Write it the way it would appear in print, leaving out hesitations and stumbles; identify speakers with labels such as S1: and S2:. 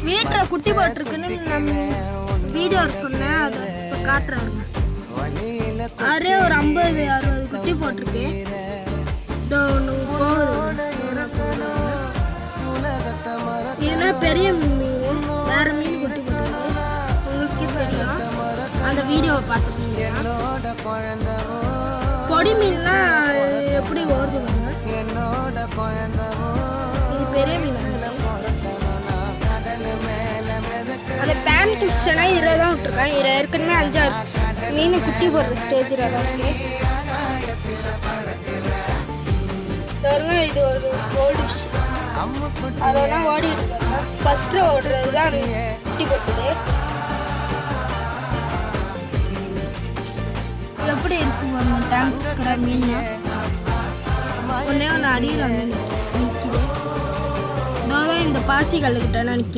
S1: வீட்டில் குட்டி போட்டிருக்குன்னு நம்ம வீடியோ சொன்னேன், அதை இப்போ காட்டுறாங்க. அதே ஒரு 50-60 குட்டி போட்டிருக்கு. இதெல்லாம் பெரிய மீன், வேற மீன் குட்டி போட்டிருக்கு. உங்களுக்கே தெரியும், அந்த வீடியோவை பார்த்துக்கோங்க. பொடி மீன்லாம் எப்படி ஓடுது பாருங்க. இது பெரிய மீன். அந்த பேன் டிப்ஸ்னா 20 தான் விட்டுருக்கேன். இதில் ஏற்கனவே 5-6 மீன் குட்டி போடுற ஸ்டேஜில் தான் இருக்கு. இது ஒரு கோல்டு ஃபிஷ், அதெல்லாம் ஓடிட்டு இருக்காங்க. ஃபர்ஸ்ட் ஓடுறது தான் குட்டி போட்டுது. எப்படி இருக்கு பாருங்க டேங்க் மீன். ஒன்னே ஒன்று அடியில் வந்து நிற்கிது. இந்த பாசி கல்லுக்கிட்ட நிற்கிது.